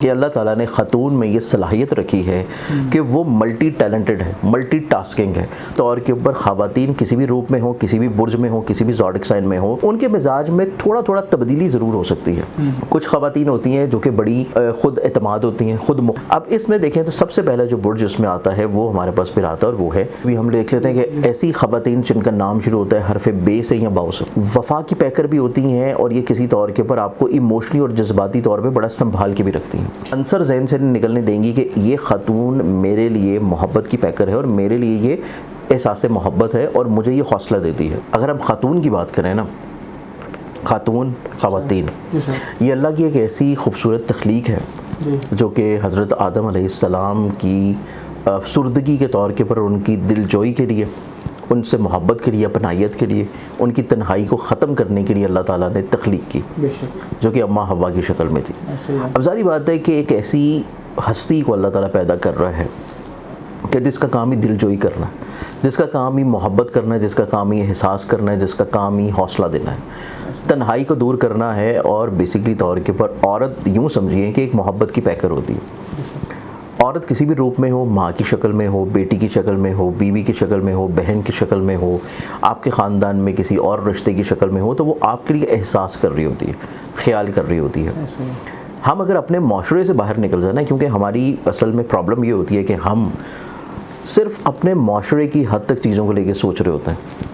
کہ اللہ تعالیٰ نے خاتون میں یہ صلاحیت رکھی ہے کہ وہ ملٹی ٹیلنٹڈ ہے، ملٹی ٹاسکنگ ہے. طور کے اوپر خواتین کسی بھی روپ میں ہوں، کسی بھی برج میں ہوں، کسی بھی زوڈک سائن میں ہوں، ان کے مزاج میں تھوڑا تھوڑا تبدیلی ضرور ہو سکتی ہے. کچھ خواتین ہوتی ہیں جو کہ بڑی خود اعتماد ہوتی ہیں، اب اس میں دیکھیں تو سب سے پہلا جو برج اس میں آتا ہے وہ ہمارے پاس پھر آتا ہے، اور وہ ہے بھی ہم دیکھ لیتے ہیں کہ ایسی خواتین جن کا نام شروع ہوتا ہے حرف بے سے یا باؤ سے، وفا کی پیکر بھی ہوتی ہیں، اور یہ کسی طور کے اوپر آپ کو ایموشنلی اور جذباتی طور پہ بڑا سنبھال کے بھی رکھتی ہیں. عنصر ذہن سے نکلنے دیں گی کہ یہ خاتون میرے لیے محبت کی پیکر ہے، اور میرے لیے یہ احساس محبت ہے، اور مجھے یہ حوصلہ دیتی ہے. اگر ہم خاتون کی بات کریں نا، خواتین یہ اللہ کی ایک ایسی خوبصورت تخلیق ہے جو کہ حضرت آدم علیہ السلام کی افسردگی کے طور کے پر ان کی دل جوئی کے لیے، ان سے محبت کے لیے، اپنائیت کے لیے، ان کی تنہائی کو ختم کرنے کے لیے اللہ تعالیٰ نے تخلیق کی، جو کہ اماں حوا کی شکل میں تھی. اب ظاہری بات ہے کہ ایک ایسی ہستی کو اللہ تعالیٰ پیدا کر رہا ہے کہ جس کا کام ہی دل جوئی کرنا ہے، جس کا کام ہی محبت کرنا ہے، جس کا کام ہی احساس کرنا ہے، جس کا کام ہی حوصلہ دینا ہے، تنہائی کو دور کرنا ہے. اور بیسکلی طور کے پر عورت یوں سمجھیے کہ ایک محبت کی پیکر ہوتی ہے. عورت کسی بھی روپ میں ہو، ماں کی شکل میں ہو، بیٹی کی شکل میں ہو، بیوی کی شکل میں ہو، بہن کی شکل میں ہو، آپ کے خاندان میں کسی اور رشتے کی شکل میں ہو، تو وہ آپ کے لیے احساس کر رہی ہوتی ہے، خیال کر رہی ہوتی ہے. ہم اگر اپنے معاشرے سے باہر نکل جائیں نا، کیونکہ ہماری اصل میں پرابلم یہ ہوتی ہے کہ ہم صرف اپنے معاشرے کی حد تک چیزوں کو لے کے سوچ رہے ہوتے ہیں،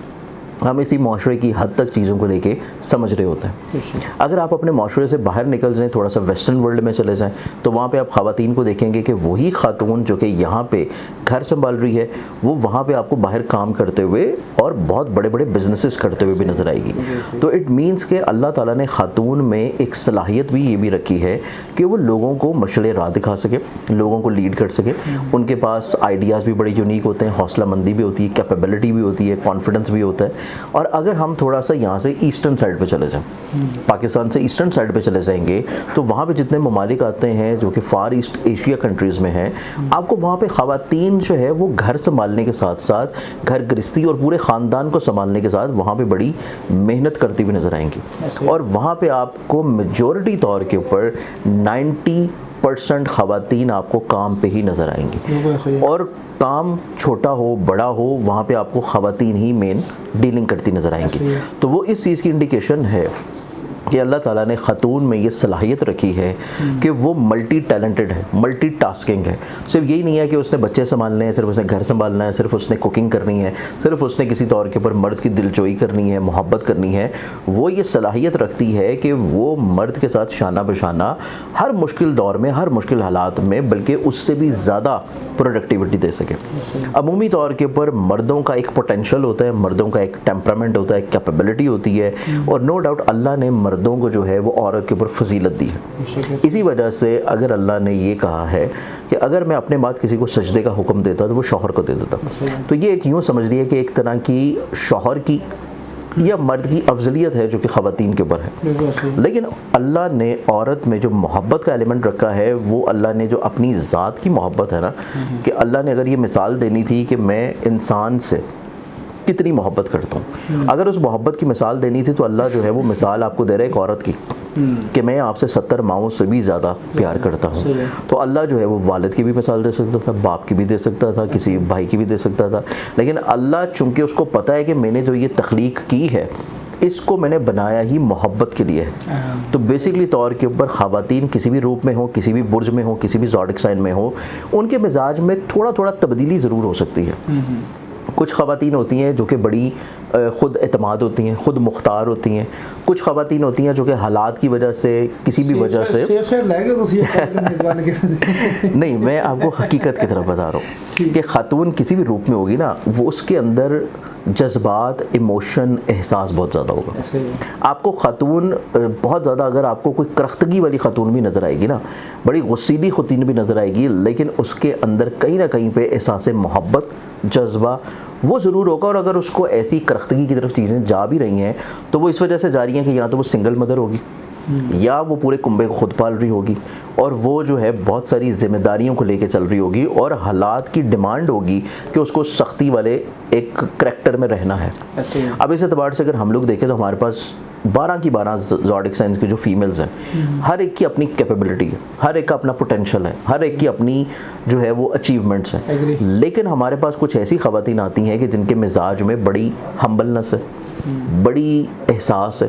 ہم اسی معاشرے کی حد تک چیزوں کو لے کے سمجھ رہے ہوتے ہیں. اگر آپ اپنے معاشرے سے باہر نکل جائیں، تھوڑا سا ویسٹرن ورلڈ میں چلے جائیں، تو وہاں پہ آپ خواتین کو دیکھیں گے کہ وہی خاتون جو کہ یہاں پہ گھر سنبھال رہی ہے، وہ وہاں پہ آپ کو باہر کام کرتے ہوئے اور بہت بڑے بڑے بزنسز کرتے ہوئے بھی نظر آئے گی. تو اٹ مینس کہ اللہ تعالیٰ نے خاتون میں ایک صلاحیت بھی یہ بھی رکھی ہے کہ وہ لوگوں کو مشعل راہ دکھا سکے، لوگوں کو لیڈ کر سکے. ان کے پاس آئیڈیاز بھی بڑے یونیک ہوتے ہیں، حوصلہ مندی بھی ہوتی ہے، کیپیبلٹی بھی ہوتی ہے، کانفیڈنس بھی ہوتا ہے. اور اگر ہم تھوڑا سا یہاں سے ایسٹرن سائڈ پہ چلے جائیں، پاکستان سے ایسٹرن سائڈ پہ چلے جائیں گے، تو وہاں پہ جتنے ممالک آتے ہیں جو کہ فار ایسٹ ایشیا کنٹریز میں ہیں، آپ کو وہاں پہ خواتین جو ہے وہ گھر سنبھالنے کے ساتھ ساتھ گھر گرہستی اور پورے خاندان کو سنبھالنے کے ساتھ وہاں پہ بڑی محنت کرتی ہوئی نظر آئیں گی. اور وہاں پہ آپ کو میجورٹی طور کے اوپر 90% خواتین آپ کو کام پہ ہی نظر آئیں گی، اور کام چھوٹا ہو بڑا ہو وہاں پہ آپ کو خواتین ہی مین ڈیلنگ کرتی نظر آئیں گی. تو وہ اس چیز کی انڈیکیشن ہے کہ اللہ تعالیٰ نے خاتون میں یہ صلاحیت رکھی ہے کہ وہ ملٹی ٹیلنٹڈ ہے، ملٹی ٹاسکنگ ہے. صرف یہی نہیں ہے کہ اس نے بچے سنبھالنے ہیں، صرف اس نے گھر سنبھالنا ہے، صرف اس نے کوکنگ کرنی ہے، صرف اس نے کسی طور کے اوپر مرد کی دلجوئی کرنی ہے، محبت کرنی ہے. وہ یہ صلاحیت رکھتی ہے کہ وہ مرد کے ساتھ شانہ بشانہ ہر مشکل دور میں، ہر مشکل حالات میں، بلکہ اس سے بھی زیادہ پروڈکٹیوٹی دے سکے. عمومی طور کے اوپر مردوں کا ایک پوٹینشل ہوتا ہے، مردوں کا ایک ٹیمپرامنٹ ہوتا ہے، ایک کیپیبلٹی ہوتی ہے، اور نو ڈاؤٹ اللہ نے مردوں کو جو ہے وہ عورت کے اوپر فضیلت دی ہے. اسی وجہ سے اگر اللہ نے یہ کہا ہے کہ اگر میں اپنے بعد کسی کو سجدے کا حکم دیتا تو وہ شوہر کو دے دیتا، تو یہ ایک یوں سمجھ لیے کہ ایک طرح کی شوہر کی یا مرد کی افضلیت ہے جو کہ خواتین کے اوپر ہے. لیکن اللہ نے عورت میں جو محبت کا ایلیمنٹ رکھا ہے، وہ اللہ نے جو اپنی ذات کی محبت ہے نا، کہ اللہ نے اگر یہ مثال دینی تھی کہ میں انسان سے کتنی محبت کرتا ہوں، اگر اس محبت کی مثال دینی تھی تو اللہ جو ہے وہ مثال آپ کو دے رہا ہے ایک عورت کی کہ میں آپ سے 70 ماؤں سے بھی زیادہ پیار کرتا ہوں. تو اللہ جو ہے وہ والد کی بھی مثال دے سکتا تھا، باپ کی بھی دے سکتا تھا، کسی بھائی کی بھی دے سکتا تھا. لیکن اللہ چونکہ اس کو پتہ ہے کہ میں نے جو یہ تخلیق کی ہے اس کو میں نے بنایا ہی محبت کے لیے ہے. تو بیسکلی طور کے اوپر خواتین کسی بھی روپ میں ہو، کسی بھی برج میں ہو، کسی بھی زوڈک سائن میں ہو، ان کے مزاج میں تھوڑا تھوڑا تبدیلی ضرور ہو سکتی ہے. کچھ خواتین ہوتی ہیں جو کہ بڑی خود اعتماد ہوتی ہیں، خود مختار ہوتی ہیں. کچھ خواتین ہوتی ہیں جو کہ حالات کی وجہ سے، کسی بھی وجہ سے نہیں، میں آپ کو حقیقت کی طرف بتا رہا ہوں کہ خاتون کسی بھی روپ میں ہوگی نا، وہ اس کے اندر جذبات، ایموشن، احساس بہت زیادہ ہوگا. آپ کو خاتون بہت زیادہ، اگر آپ کو کوئی کرختگی والی خاتون بھی نظر آئے گی نا، بڑی غصیلی خاتون بھی نظر آئے گی، لیکن اس کے اندر کہیں نہ کہیں پہ احساس محبت، جذبہ وہ ضرور ہوگا. اور اگر اس کو ایسی کرختگی کی طرف چیزیں جا بھی رہی ہیں تو وہ اس وجہ سے جا رہی ہیں کہ یا تو وہ سنگل مدر ہوگی، یا وہ پورے کنبے کو خود پال رہی ہوگی اور وہ جو ہے بہت ساری ذمہ داریوں کو لے کے چل رہی ہوگی اور حالات کی ڈیمانڈ ہوگی کہ اس کو سختی والے ایک کریکٹر میں رہنا ہے. اب اس اعتبار سے اگر ہم لوگ دیکھیں تو ہمارے پاس 12 کی 12 زوڈک سائنس کی جو فیمیلز ہیں ہر ایک کی اپنی کیپیبلٹی ہے, ہر ایک کا اپنا پوٹینشیل ہے, ہر ایک کی اپنی جو ہے وہ اچیومنٹس ہیں. لیکن ہمارے پاس کچھ ایسی خواتین آتی ہیں کہ جن کے مزاج میں بڑی ہمبلنس ہے, بڑی احساس ہے,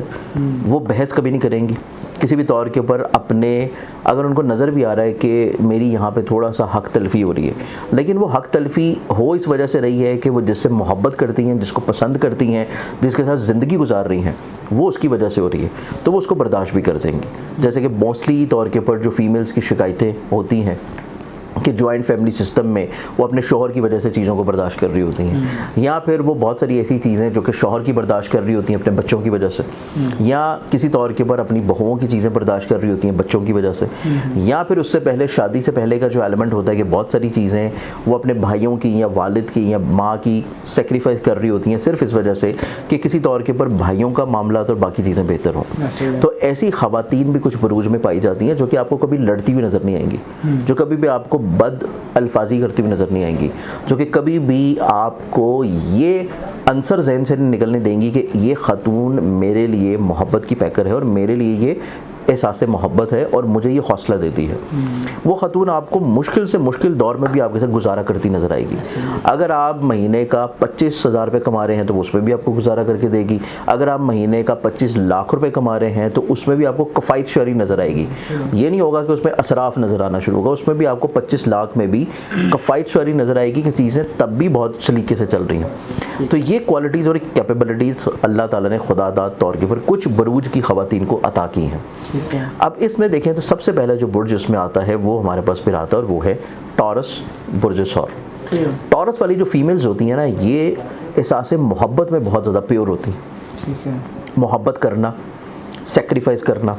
وہ بحث کبھی نہیں کریں گی کسی بھی طور کے اوپر اپنے, اگر ان کو نظر بھی آ رہا ہے کہ میری یہاں پہ تھوڑا سا حق تلفی ہو رہی ہے, لیکن وہ حق تلفی ہو اس وجہ سے رہی ہے کہ وہ جس سے محبت کرتی ہیں, جس کو پسند کرتی ہیں, جس کے ساتھ زندگی گزار رہی ہیں, وہ اس کی وجہ سے ہو رہی ہے, تو وہ اس کو برداشت بھی کر دیں گی. جیسے کہ موسٹلی طور کے اوپر جو فیمیلز کی شکایتیں ہوتی ہیں کہ جوائنٹ فیملی سسٹم میں وہ اپنے شوہر کی وجہ سے چیزوں کو برداشت کر رہی ہوتی ہیں, یا پھر وہ بہت ساری ایسی چیزیں جو کہ شوہر کی برداشت کر رہی ہوتی ہیں اپنے بچوں کی وجہ سے, یا کسی طور کے اوپر اپنی بہوؤں کی چیزیں برداشت کر رہی ہوتی ہیں بچوں کی وجہ سے, یا پھر اس سے پہلے شادی سے پہلے کا جو ایلیمنٹ ہوتا ہے کہ بہت ساری چیزیں وہ اپنے بھائیوں کی یا والد کی یا ماں کی سیکریفائز کر رہی ہوتی ہیں صرف اس وجہ سے کہ کسی طور کے اوپر بھائیوں کا معاملات اور باقی چیزیں بہتر ہوں. تو ایسی خواتین بھی کچھ بروج میں پائی جاتی ہیں جو کہ آپ کو کبھی لڑتی ہوئی نظر نہیں آئیں گی, جو کبھی بھی آپ کو بد الفاظی کرتی ہوئی نظر نہیں آئیں گی, جو کہ کبھی بھی آپ کو یہ عنصر ذہن سے نہیں نکلنے دیں گی کہ یہ خاتون میرے لیے محبت کی پیکر ہے اور میرے لیے یہ احساس محبت ہے اور مجھے یہ حوصلہ دیتی ہے. وہ خاتون آپ کو مشکل سے مشکل دور میں بھی آپ کے ساتھ گزارا کرتی نظر آئے گی. اگر آپ مہینے کا 25,000 روپے کما رہے ہیں تو وہ اس میں بھی آپ کو گزارا کر کے دے گی. اگر آپ مہینے کا 25 لاکھ روپے کما رہے ہیں تو اس میں بھی آپ کو کفایت شعری نظر آئے گی. یہ نہیں ہوگا کہ اس میں اسراف نظر آنا شروع ہوگا, اس میں بھی آپ کو 25 لاکھ میں بھی کفایت شعری نظر آئے گی کہ چیزیں تب بھی بہت سلیقے سے چل رہی ہیں. تو یہ کوالٹیز اور کیپیبلٹیز اللہ تعالیٰ نے خدا داد طور کے پر کچھ بروج کی خواتین کو عطا کی ہیں. اب اس میں دیکھیں تو سب سے پہلا جو برج اس میں آتا ہے وہ ہمارے پاس پھر آتا ہے اور وہ ہے ٹورس, برج ثور. ٹورس والی جو فیمیلز ہوتی ہیں نا, یہ احساس محبت میں بہت زیادہ پیور ہوتی ہیں. محبت کرنا, سیکریفائز کرنا,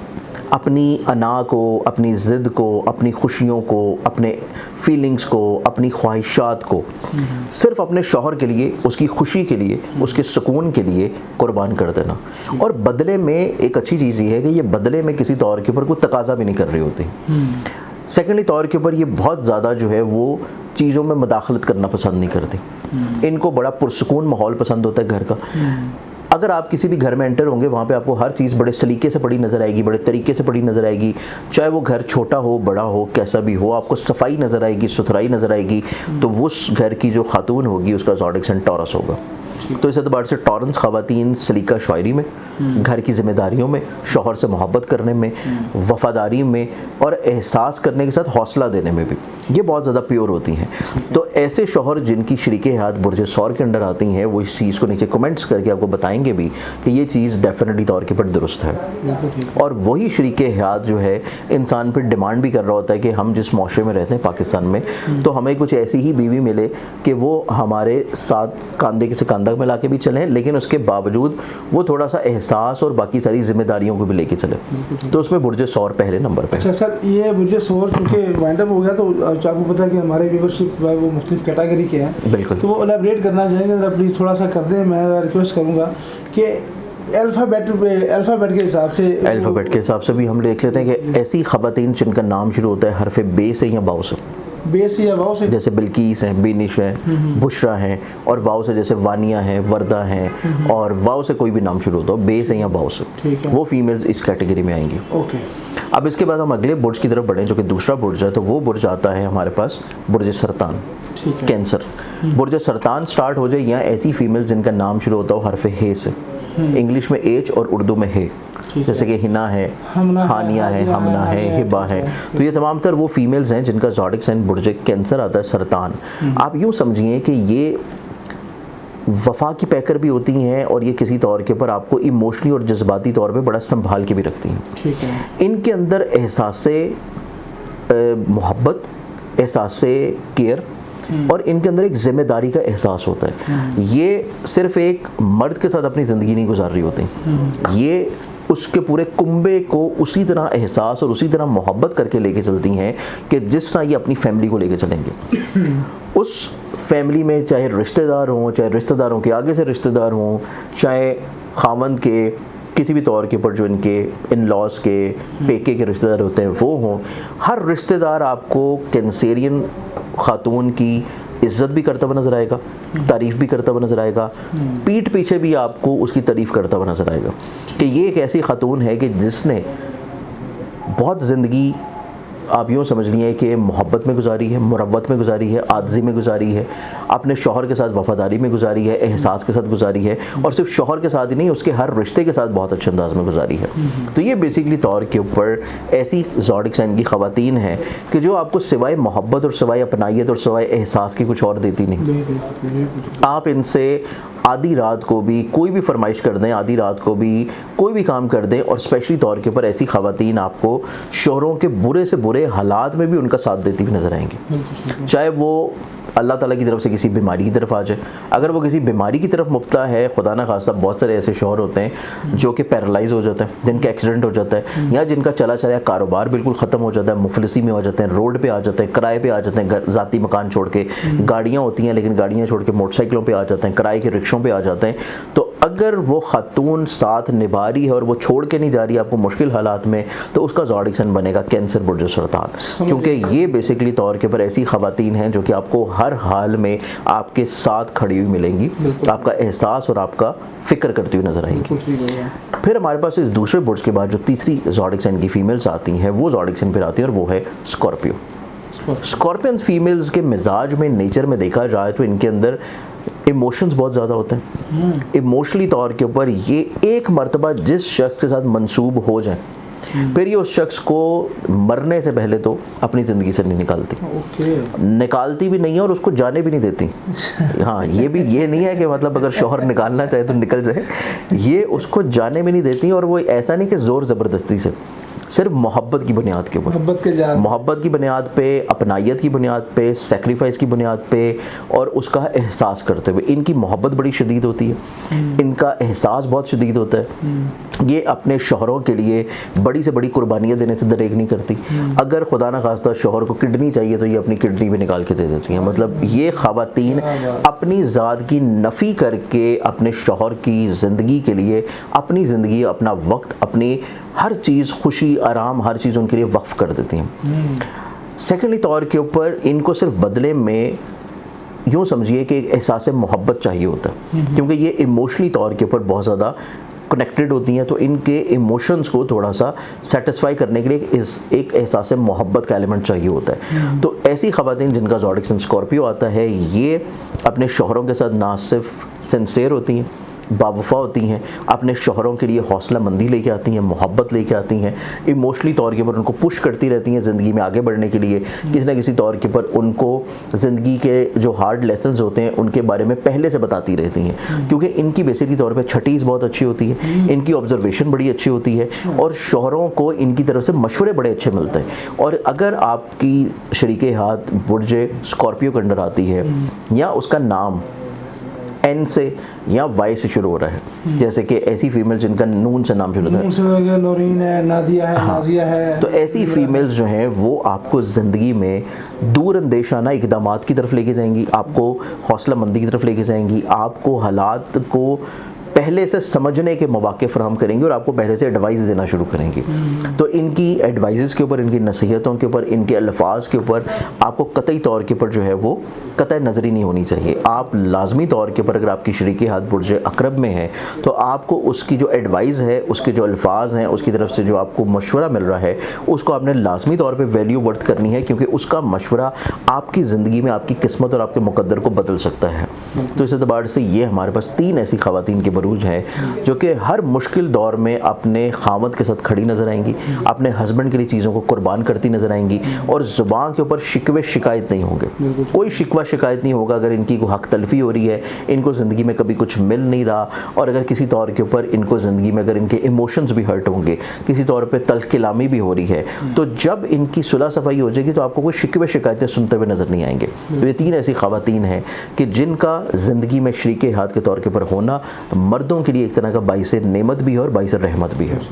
اپنی انا کو, اپنی ضد کو, اپنی خوشیوں کو, اپنے فیلنگز کو, اپنی خواہشات کو صرف اپنے شوہر کے لیے, اس کی خوشی کے لیے, اس کے سکون کے لیے قربان کر دینا. اور بدلے میں ایک اچھی چیز یہ ہے کہ یہ بدلے میں کسی طور کے اوپر کوئی تقاضا بھی نہیں کر رہی ہوتی. سیکنڈلی طور کے اوپر یہ بہت زیادہ جو ہے وہ چیزوں میں مداخلت کرنا پسند نہیں کرتی. ان کو بڑا پرسکون ماحول پسند ہوتا ہے گھر کا. اگر آپ کسی بھی گھر میں انٹر ہوں گے وہاں پہ آپ کو ہر چیز بڑے سلیقے سے پڑی نظر آئے گی, بڑے طریقے سے پڑی نظر آئے گی, چاہے وہ گھر چھوٹا ہو بڑا ہو کیسا بھی ہو, آپ کو صفائی نظر آئے گی, ستھرائی نظر آئے گی. تو اس گھر کی جو خاتون ہوگی اس کا زوڈک سائن ٹورس ہوگا. تو اس اعتبار سے ٹورنس خواتین سلیقہ شاعری میں, گھر کی ذمہ داریوں میں, شوہر سے محبت کرنے میں, وفاداری میں اور احساس کرنے کے ساتھ حوصلہ دینے میں بھی یہ بہت زیادہ پیور ہوتی ہیں. تو ایسے شوہر جن کی شریک حیات برج ثور کے اندر آتی ہیں وہ اس چیز کو نیچے کمنٹس کر کے آپ کو بتائیں گے بھی کہ یہ چیز ڈیفینیٹلی طور کے پر درست ہے. اور وہی شریک حیات جو ہے انسان پھر ڈیمانڈ بھی کر رہا ہوتا ہے کہ ہم جس معاشرے میں رہتے ہیں پاکستان میں, تو ہمیں کچھ ایسی ہی بیوی ملے کہ وہ ہمارے ساتھ کاندھے سے کاندھا ملا کے بھی چلیں, لیکن اس کے باوجود وہ تھوڑا سا احساس اور باقی ساری ذمہ داریوں کو بھی لے کے چلے. تو اس میں برج ثور پہلے نمبر پہ. اچھا سر, یہ برج ثور چونکہ وائنڈ اپ ہو گیا تو آپ کو پتا ہے کہ ہمارے ویورشپ وہ مختلف کیٹیگری کے ہیں, بالکل, تو وہ الیبریٹ کرنا چاہیں گے پلیز تھوڑا سا کر دیں. میں ریکویسٹ کروں گا کہ الفابیٹ کے حساب سے بھی ہم دیکھ لیتے ہیں کہ ایسی خواتین جن کا نام شروع ہوتا ہے حرف بے سے یا واو سے, بیس یا واو سے, جیسے بلقیس ہیں, بینش ہیں, بشرا ہیں, اور واو سے جیسے وانیہ ہیں, وردہ ہیں, اور واو سے کوئی بھی نام شروع ہوتا ہو بے سے یا واو سے, وہ فیمیلز اس کیٹیگری میں آئیں گی. اب اس کے بعد ہم اگلے برج کی طرف بڑھیں جو کہ دوسرا برج ہے, تو وہ برج آتا ہے ہمارے پاس برج سرطان, کینسر. برج سرطان سٹارٹ ہو جائے یا ایسی فیمیل جن کا نام شروع ہوتا ہو حرف ہے سے, انگلش میں ایچ اور اردو میں ہے, جیسے کہ ہنا ہے, ہانیہ ہے, ہمنا ہے, ہبا ہے. تو یہ تمام تر وہ فیمیلز ہیں جن کا زوڈک سائن برج کینسر آتا ہے سرطان. آپ یوں سمجھیے کہ یہ وفا کی پیکر بھی ہوتی ہیں اور یہ کسی طور کے پر آپ کو ایموشنلی اور جذباتی طور پہ بڑا سنبھال کے بھی رکھتی ہیں. ان کے اندر احساس محبت, احساس کیئر اور ان کے اندر ایک ذمہ داری کا احساس ہوتا ہے. یہ صرف ایک مرد کے ساتھ اپنی زندگی نہیں گزار رہی ہوتی, یہ اس کے پورے کنبے کو اسی طرح احساس اور اسی طرح محبت کر کے لے کے چلتی ہیں کہ جس طرح یہ اپنی فیملی کو لے کے چلیں گے. اس فیملی میں چاہے رشتہ دار ہوں, چاہے رشتہ داروں کے آگے سے رشتہ دار ہوں, چاہے خاوند کے کسی بھی طور کے اوپر جو ان کے ان لاز کے پیکے کے رشتہ دار ہوتے ہیں وہ ہوں، ہر رشتہ دار آپ کو کینسیرین خاتون کی عزت بھی کرتا ہوا نظر آئے گا، تعریف بھی کرتا ہوا نظر آئے گا، پیٹھ پیچھے بھی آپ کو اس کی تعریف کرتا ہوا نظر آئے گا کہ یہ ایک ایسی خاتون ہے کہ جس نے بہت زندگی آپ یوں سمجھ لیے کہ محبت میں گزاری ہے، مروت میں گزاری ہے، عاجزی میں گزاری ہے، اپنے شوہر کے ساتھ وفاداری میں گزاری ہے، احساس کے ساتھ گزاری ہے، اور صرف شوہر کے ساتھ ہی نہیں، اس کے ہر رشتے کے ساتھ بہت اچھے انداز میں گزاری ہے۔ تو یہ بیسیکلی طور کے اوپر ایسی زوڈک سائن کی خواتین ہیں کہ جو آپ کو سوائے محبت اور سوائے اپنائیت اور سوائے احساس کی کچھ اور دیتی نہیں۔ آپ ان سے آدھی رات کو بھی کوئی بھی فرمائش کر دیں، آدھی رات کو بھی کوئی بھی کام کر دیں، اور اسپیشلی طور کے اوپر ایسی خواتین آپ کو شوہروں کے برے سے برے حالات میں بھی ان کا ساتھ دیتی ہوئی نظر آئیں گی، چاہے وہ اللہ تعالیٰ کی طرف سے کسی بیماری کی طرف آ جائے۔ اگر وہ کسی بیماری کی طرف مبتلا ہے، خدا نہ خواستہ بہت سارے ایسے شوہر ہوتے ہیں جو کہ پیرالائز ہو جاتے ہیں، جن کا ایکسیڈنٹ ہو جاتا ہے، یا جن کا چلا چلا کاروبار بالکل ختم ہو جاتا ہے، مفلسی میں ہو جاتے ہیں، روڈ پہ آ جاتے ہیں، کرائے پہ آ جاتے ہیں، ذاتی مکان چھوڑ کے، گاڑیاں ہوتی ہیں لیکن گاڑیاں چھوڑ کے موٹر سائیکلوں پہ آ جاتے ہیں، کرائے کے رکشوں پہ آ جاتے ہیں۔ تو اگر وہ خاتون ساتھ نبھا رہی ہے اور وہ چھوڑ کے نہیں جا رہی آپ کو مشکل حالات میں، تو اس کا زوڈک سائن بنے گا کینسر برج سرطان، کیونکہ یہ بیسیکلی طور کے پر ایسی خواتین ہیں جو کہ آپ کو ہر حال میں آپ کے ساتھ کھڑی ہوئی ملیں گی، آپ کا احساس اور آپ کا فکر کرتی ہوئی نظر آئیں گی۔ پھر ہمارے پاس اس دوسرے برج کے بعد جو تیسری زوڈک سائن کی فیمیلز آتی ہیں، وہ زوڈک سائن پھر آتی ہیں اور وہ ہے اسکارپیو۔ اسکارپینز فیمیلز کے مزاج میں، نیچر میں دیکھا جائے تو ان کے اندر ایموشنز بہت زیادہ ہوتے ہیں۔ ایموشنلی طور کے اوپر یہ ایک مرتبہ جس شخص کے ساتھ منسوب ہو جائیں، پھر یہ اس شخص کو مرنے سے پہلے تو اپنی زندگی سے نہیں نکالتی بھی نہیں ہے اور اس کو جانے بھی نہیں دیتی۔ ہاں، یہ بھی یہ نہیں ہے کہ مطلب اگر شوہر نکالنا چاہے تو نکل جائے، یہ اس کو جانے بھی نہیں دیتی، اور وہ ایسا نہیں کہ زور زبردستی سے، صرف محبت کی بنیاد کے اوپر، محبت کی بنیاد پہ، اپنائیت کی بنیاد پہ، سیکریفائس کی بنیاد پہ، اور اس کا احساس کرتے ہوئے۔ ان کی محبت بڑی شدید ہوتی ہے، ان کا احساس بہت شدید ہوتا ہے، یہ اپنے شوہروں کے لیے بڑی سے بڑی قربانیاں دینے سے دریغ نہیں کرتی۔ اگر خدا نہ خواستہ شوہر کو کڈنی چاہیے تو یہ اپنی کڈنی بھی نکال کے دے دیتی ہیں۔ مطلب یہ خواتین اپنی ذات کی نفی کر کے اپنے شوہر کی زندگی کے لیے اپنی زندگی، اپنا وقت، اپنی ہر چیز، خوشی، آرام، ہر چیز ان کے لیے وقف کر دیتی ہیں۔ سیکنڈلی طور کے اوپر ان کو صرف بدلے میں یوں سمجھیے کہ ایک احساس محبت چاہیے ہوتا ہے، کیونکہ یہ ایموشنلی طور کے اوپر بہت زیادہ کنیکٹڈ ہوتی ہیں، تو ان کے ایموشنز کو تھوڑا سا سیٹسفائی کرنے کے لیے ایک احساس محبت کا ایلیمنٹ چاہیے ہوتا ہے۔ تو ایسی خواتین جن کا زوڈک سائن اسکارپیو آتا ہے، یہ اپنے شوہروں کے ساتھ نہ صرف سنسیئر ہوتی ہیں، باوفا ہوتی ہیں، اپنے شوہروں کے لیے حوصلہ مندی لے کے آتی ہیں، محبت لے کے آتی ہیں، ایموشنلی طور کے اوپر ان کو پش کرتی رہتی ہیں زندگی میں آگے بڑھنے کے لیے، کسی نہ کسی طور کے اوپر ان کو زندگی کے جو ہارڈ لیسنز ہوتے ہیں ان کے بارے میں پہلے سے بتاتی رہتی ہیں، کیونکہ ان کی بیسیکلی طور پہ چھٹیز بہت اچھی ہوتی ہے، ان کی آبزرویشن بڑی اچھی ہوتی ہے، اور شوہروں کو ان کی طرف سے مشورے بڑے اچھے ملتے ہیں۔ اور اگر آپ کی شریک ہاتھ برج اسکارپیو کے اندر آتی ہے، یا اس کا نام این سے یا وائی سے شروع ہو رہا ہے، جیسے کہ ایسی فیمیل جن کا نون سے نام شروع ہوتا ہے، نورین ہے، نادیہ ہے، نازیہ ہے، تو ایسی فیمیلز جو ہیں وہ آپ کو زندگی میں دور اندیشانہ اقدامات کی طرف لے کے جائیں گی، آپ کو حوصلہ مندی کی طرف لے کے جائیں گی، آپ کو حالات کو پہلے سے سمجھنے کے مواقع فراہم کریں گی، اور آپ کو پہلے سے ایڈوائز دینا شروع کریں گی۔ تو ان کی ایڈوائزز کے اوپر، ان کی نصیحتوں کے اوپر، ان کے الفاظ کے اوپر آپ کو قطعی طور کے اوپر جو ہے وہ قطع نظری نہیں ہونی چاہیے۔ آپ لازمی طور کے اوپر اگر آپ کی شریک ہاتھ برج عقرب میں ہے تو آپ کو اس کی جو ایڈوائز ہے، اس کے جو الفاظ ہیں، اس کی طرف سے جو آپ کو مشورہ مل رہا ہے، اس کو آپ نے لازمی طور پہ ویلیو ورتھ کرنی ہے، کیونکہ اس کا مشورہ آپ کی زندگی میں آپ کی قسمت اور آپ کے مقدر کو بدل سکتا ہے۔ تو اس اعتبار سے یہ ہمارے پاس 3 ایسی خواتین کے بروج ہیں جو کہ ہر مشکل دور میں اپنے خامد کے ساتھ کھڑی نظر آئیں گی، اپنے ہسبینڈ کے لیے چیزوں کو قربان کرتی نظر آئیں گی، اور زبان کے اوپر شکوے شکایت نہیں ہوں گے، کوئی شکوہ شکایت نہیں ہوگا اگر ان کی کوئی حق تلفی ہو رہی ہے، ان کو زندگی میں کبھی کچھ مل نہیں رہا، اور اگر کسی طور کے اوپر ان کو زندگی میں اگر ان کے ایموشنز بھی ہرٹ ہوں گے، کسی طور پہ تلخ کلامی بھی ہو رہی ہے، تو جب ان کی صلح صفائی ہو جائے گی تو آپ کو کوئی شکوے شکایتیں سنتے ہوئے نظر نہیں آئیں گے۔ تو یہ 3 ایسی خواتین ہیں کہ جن کا زندگی میں شریک ہاتھ کے طور کے اوپر ہونا مردوں کے لیے ایک طرح کا باعث نعمت بھی ہے اور باعث رحمت بھی ہے۔